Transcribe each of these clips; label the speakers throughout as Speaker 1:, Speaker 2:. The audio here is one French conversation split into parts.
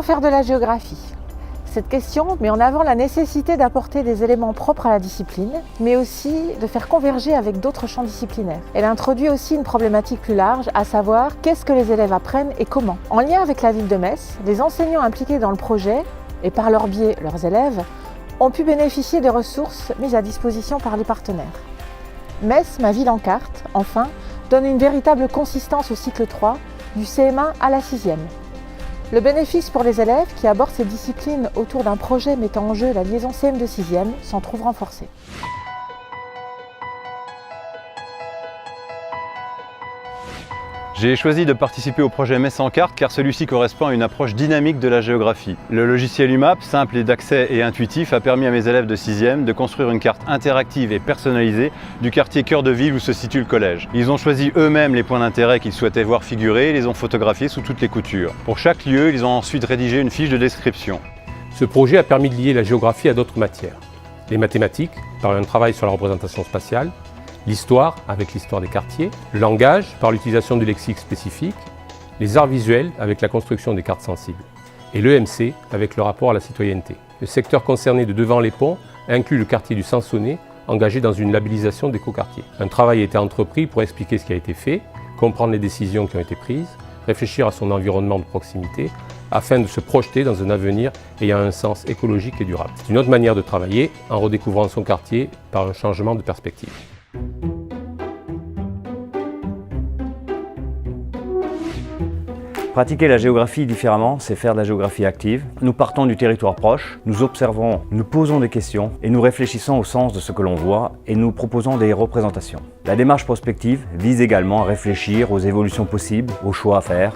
Speaker 1: faire de la géographie? Cette question met en avant la nécessité d'apporter des éléments propres à la discipline, mais aussi de faire converger avec d'autres champs disciplinaires. Elle introduit aussi une problématique plus large, à savoir qu'est-ce que les élèves apprennent et comment. En lien avec la ville de Metz, les enseignants impliqués dans le projet, et par leur biais leurs élèves, ont pu bénéficier des ressources mises à disposition par les partenaires. Metz, ma ville en carte, enfin, donne une véritable consistance au cycle 3, du CM1 à la 6e. Le bénéfice pour les élèves qui abordent ces disciplines autour d'un projet mettant en jeu la liaison CM2-6e s'en trouve renforcé.
Speaker 2: J'ai choisi de participer au projet Metz en carte car celui-ci correspond à une approche dynamique de la géographie. Le logiciel UMAP, simple et d'accès et intuitif, a permis à mes élèves de 6e de construire une carte interactive et personnalisée du quartier cœur de ville où se situe le collège. Ils ont choisi eux-mêmes les points d'intérêt qu'ils souhaitaient voir figurer et les ont photographiés sous toutes les coutures. Pour chaque lieu, ils ont ensuite rédigé une fiche de description.
Speaker 3: Ce projet a permis de lier la géographie à d'autres matières. Les mathématiques, par un travail sur la représentation spatiale, l'histoire, avec l'histoire des quartiers, le langage, par l'utilisation du lexique spécifique, les arts visuels, avec la construction des cartes sensibles, et l'EMC, avec le rapport à la citoyenneté. Le secteur concerné de Devant-les-Ponts inclut le quartier du Sansonnet, engagé dans une labellisation d'écoquartier. Un travail a été entrepris pour expliquer ce qui a été fait, comprendre les décisions qui ont été prises, réfléchir à son environnement de proximité, afin de se projeter dans un avenir ayant un sens écologique et durable. C'est une autre manière de travailler, en redécouvrant son quartier par un changement de perspective.
Speaker 4: Pratiquer la géographie différemment, c'est faire de la géographie active. Nous partons du territoire proche, nous observons, nous posons des questions et nous réfléchissons au sens de ce que l'on voit et nous proposons des représentations. La démarche prospective vise également à réfléchir aux évolutions possibles, aux choix à faire.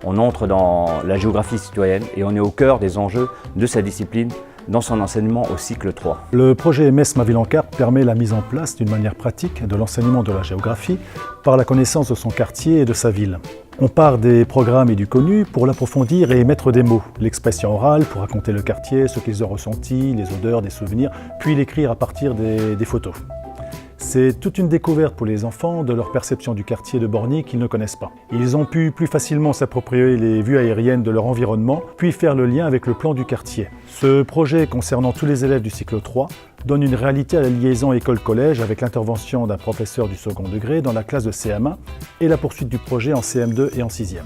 Speaker 4: On entre dans la géographie citoyenne et on est au cœur des enjeux de sa discipline dans son enseignement au cycle 3.
Speaker 5: Le projet Metz, ma ville en carte permet la mise en place d'une manière pratique de l'enseignement de la géographie par la connaissance de son quartier et de sa ville. On part des programmes et du connu pour l'approfondir et mettre des mots, l'expression orale pour raconter le quartier, ce qu'ils ont ressenti, les odeurs, des souvenirs, puis l'écrire à partir des photos. C'est toute une découverte pour les enfants de leur perception du quartier de Borny qu'ils ne connaissent pas. Ils ont pu plus facilement s'approprier les vues aériennes de leur environnement, puis faire le lien avec le plan du quartier. Ce projet concernant tous les élèves du cycle 3 donne une réalité à la liaison école-collège avec l'intervention d'un professeur du second degré dans la classe de CM1 et la poursuite du projet en CM2 et en 6e.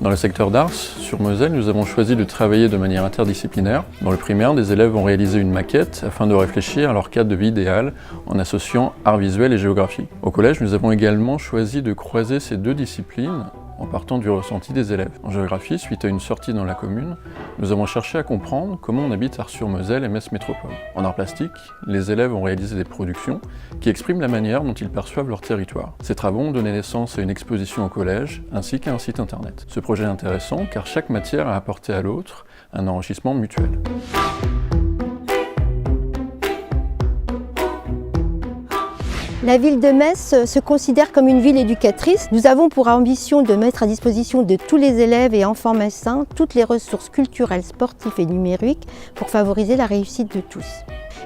Speaker 6: Dans le secteur d'Ars, sur Moselle, nous avons choisi de travailler de manière interdisciplinaire. Dans le primaire, des élèves ont réalisé une maquette afin de réfléchir à leur cadre de vie idéal en associant art visuel et géographie. Au collège, nous avons également choisi de croiser ces deux disciplines en partant du ressenti des élèves. En géographie, suite à une sortie dans la commune, nous avons cherché à comprendre comment on habite Ars-sur-Moselle et Metz Métropole. En art plastique, les élèves ont réalisé des productions qui expriment la manière dont ils perçoivent leur territoire. Ces travaux ont donné naissance à une exposition au collège ainsi qu'à un site internet. Ce projet est intéressant car chaque matière a apporté à l'autre un enrichissement mutuel.
Speaker 7: La ville de Metz se considère comme une ville éducatrice. Nous avons pour ambition de mettre à disposition de tous les élèves et enfants messins toutes les ressources culturelles, sportives et numériques pour favoriser la réussite de tous.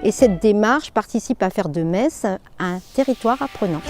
Speaker 7: Et cette démarche participe à faire de Metz un territoire apprenant.